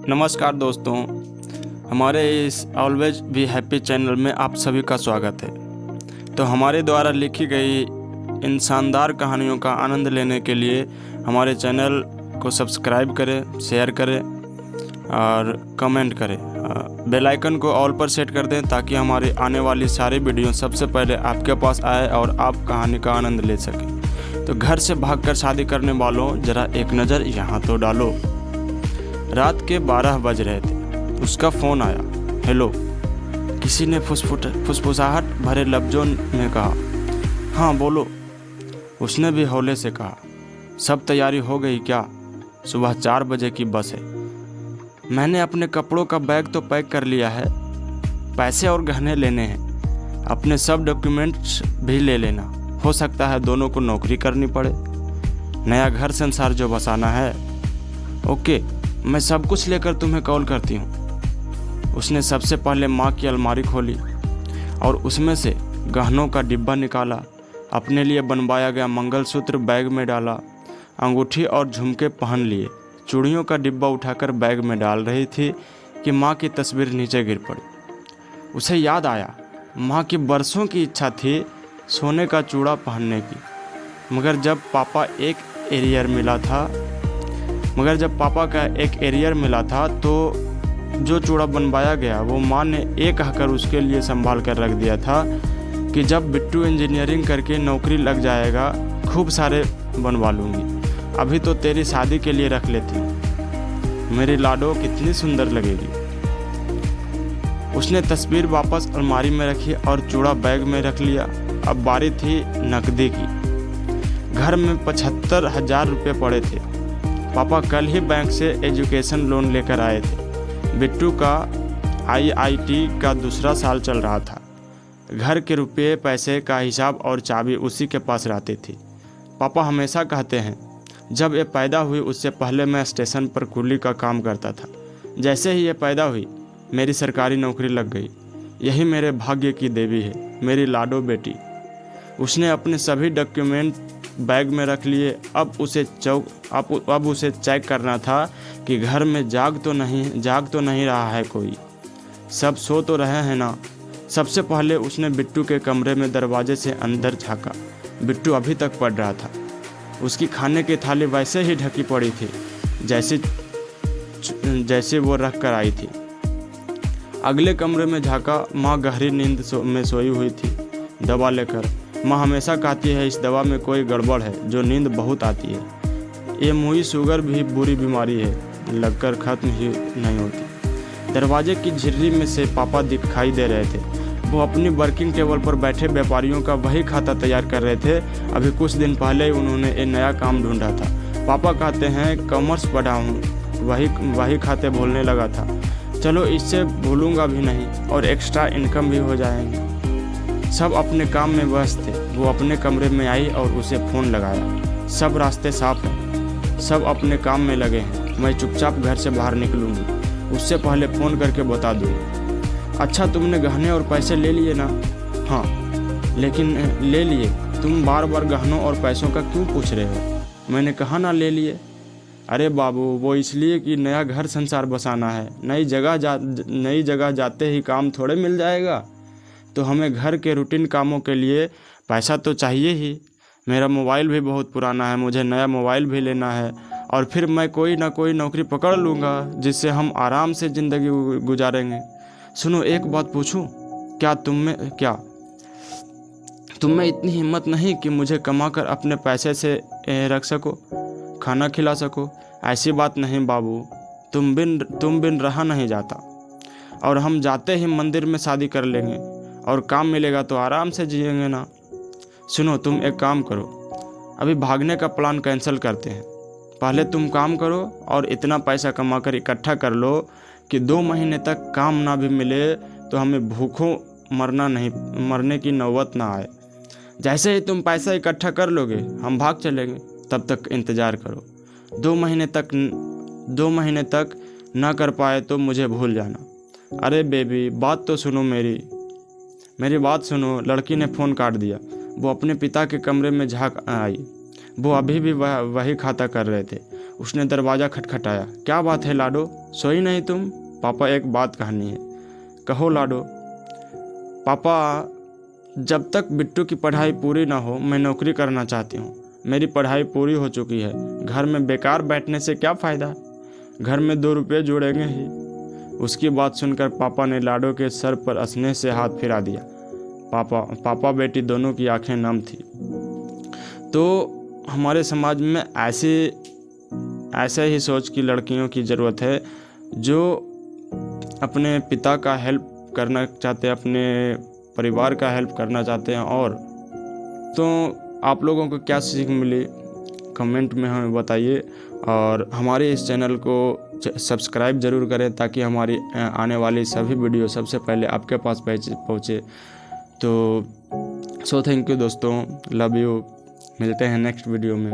नमस्कार दोस्तों, हमारे इस ऑलवेज बी हैप्पी चैनल में आप सभी का स्वागत है। तो हमारे द्वारा लिखी गई इन शानदार कहानियों का आनंद लेने के लिए हमारे चैनल को सब्सक्राइब करें, शेयर करें और कमेंट करें। बेल आइकन को ऑल पर सेट कर दें ताकि हमारी आने वाली सारी वीडियो सबसे पहले आपके पास आए और आप कहानी का आनंद ले सकें। तो घर से भागकर शादी करने वालों, ज़रा एक नज़र यहाँ तो डालो। रात के 12 बज रहे थे। उसका फ़ोन आया। हेलो, किसी ने फुसफुसाहट भरे लफ्ज़ों में कहा। हाँ बोलो, उसने भी हौले से कहा। सब तैयारी हो गई क्या? सुबह 4 बजे की बस है। मैंने अपने कपड़ों का बैग तो पैक कर लिया है, पैसे और गहने लेने हैं। अपने सब डॉक्यूमेंट्स भी ले लेना, हो सकता है दोनों को नौकरी करनी पड़े। नया घर संसार जो बसाना है। ओके, मैं सब कुछ लेकर तुम्हें कॉल करती हूँ। उसने सबसे पहले माँ की अलमारी खोली और उसमें से गहनों का डिब्बा निकाला। अपने लिए बनवाया गया मंगलसूत्र बैग में डाला। अंगूठी और झुमके पहन लिए। चूड़ियों का डिब्बा उठाकर बैग में डाल रही थी कि माँ की तस्वीर नीचे गिर पड़ी। उसे याद आया, माँ की बरसों की इच्छा थी सोने का चूड़ा पहनने की, मगर जब पापा का एक एरियर मिला था तो जो चूड़ा बनवाया गया वो माँ ने एक कहकर उसके लिए संभाल कर रख दिया था कि जब बिट्टू इंजीनियरिंग करके नौकरी लग जाएगा खूब सारे बनवा लूँगी। अभी तो तेरी शादी के लिए रख लेती हूँ। मेरी लाडो कितनी सुंदर लगेगी। उसने तस्वीर वापस अलमारी में रखी और चूड़ा बैग में रख लिया। अब बारी थी नकदी की। घर में 75,000 रुपये पड़े थे। पापा कल ही बैंक से एजुकेशन लोन लेकर आए थे। बिट्टू का IIT का दूसरा साल चल रहा था। घर के रुपये पैसे का हिसाब और चाबी उसी के पास रहती थी। पापा हमेशा कहते हैं, जब ये पैदा हुई उससे पहले मैं स्टेशन पर कुली का काम करता था। जैसे ही ये पैदा हुई मेरी सरकारी नौकरी लग गई। यही मेरे भाग्य की देवी है, मेरी लाडो बेटी। उसने अपने सभी डॉक्यूमेंट बैग में रख लिए। अब उसे चेक करना था कि घर में जाग तो नहीं रहा है कोई। सब सो तो रहे हैं ना। सबसे पहले उसने बिट्टू के कमरे में दरवाजे से अंदर झांका। बिट्टू अभी तक पढ़ रहा था। उसकी खाने की थाली वैसे ही ढकी पड़ी थी जैसे वो रख कर आई थी। अगले कमरे में झांका। माँ गहरी नींद में सोई हुई थी, दवा लेकर। माँ हमेशा कहती है इस दवा में कोई गड़बड़ है जो नींद बहुत आती है। ये मुई शुगर भी बुरी बीमारी है, लगकर ख़त्म ही नहीं होती। दरवाजे की झिर्री में से पापा दिखाई दे रहे थे। वो अपनी वर्किंग टेबल पर बैठे व्यापारियों का वही खाता तैयार कर रहे थे। अभी कुछ दिन पहले ही उन्होंने एक नया काम ढूंढा था। पापा कहते हैं कॉमर्स पढ़ा हूँ, वही खाते भूलने लगा था। चलो इससे भूलूंगा भी नहीं और एक्स्ट्रा इनकम भी हो जाएंगे। सब अपने काम में व्यस्त थे। वो अपने कमरे में आई और उसे फ़ोन लगाया। सब रास्ते साफ हैं, सब अपने काम में लगे हैं। मैं चुपचाप घर से बाहर निकलूँगी, उससे पहले फ़ोन करके बता दूँगी। अच्छा, तुमने गहने और पैसे ले लिए ना? हाँ, लेकिन ले लिए। तुम बार बार गहनों और पैसों का क्यों पूछ रहे हो? मैंने कहा ना ले लिए। अरे बाबू, वो इसलिए कि नया घर संसार बसाना है। नई जगह जाते ही काम थोड़े मिल जाएगा। तो हमें घर के रूटीन कामों के लिए पैसा तो चाहिए ही। मेरा मोबाइल भी बहुत पुराना है, मुझे नया मोबाइल भी लेना है। और फिर मैं कोई ना कोई नौकरी पकड़ लूँगा जिससे हम आराम से ज़िंदगी गुजारेंगे। सुनो, एक बात पूछूं? क्या तुम में इतनी हिम्मत नहीं कि मुझे कमाकर अपने पैसे से रख सको, खाना खिला सको? ऐसी बात नहीं बाबू, तुम बिन रहा नहीं जाता। और हम जाते ही मंदिर में शादी कर लेंगे और काम मिलेगा तो आराम से जिएंगे ना। सुनो, तुम एक काम करो, अभी भागने का प्लान कैंसिल करते हैं। पहले तुम काम करो और इतना पैसा कमाकर इकट्ठा कर लो कि 2 महीने तक काम ना भी मिले तो हमें भूखों मरने की नौबत ना आए। जैसे ही तुम पैसा इकट्ठा कर लोगे हम भाग चलेंगे। तब तक इंतज़ार करो। 2 महीने तक ना कर पाए तो मुझे भूल जाना। अरे बेबी, बात तो सुनो, मेरी बात सुनो। लड़की ने फ़ोन काट दिया। वो अपने पिता के कमरे में झांक आई। वो अभी भी वही खाता कर रहे थे। उसने दरवाज़ा खटखटाया। क्या बात है लाडो, सोई नहीं तुम? पापा एक बात कहनी है। कहो लाडो। पापा, जब तक बिट्टू की पढ़ाई पूरी ना हो मैं नौकरी करना चाहती हूँ। मेरी पढ़ाई पूरी हो चुकी है, घर में बेकार बैठने से क्या फ़ायदा, घर में 2 रुपये जुड़ेंगे ही। उसकी बात सुनकर पापा ने लाडो के सर पर स्नेह से हाथ फिरा दिया। पापा बेटी दोनों की आंखें नम थी। तो हमारे समाज में ऐसे ही सोच की लड़कियों की ज़रूरत है जो अपने पिता का हेल्प करना चाहते हैं, अपने परिवार का हेल्प करना चाहते हैं। और तो आप लोगों को क्या सीख मिली कमेंट में हमें बताइए, और हमारे इस चैनल को सब्सक्राइब ज़रूर करें ताकि हमारी आने वाली सभी वीडियो सबसे पहले आपके पास पहुँचे। तो थैंक यू दोस्तों, लव यू। मिलते हैं नेक्स्ट वीडियो में।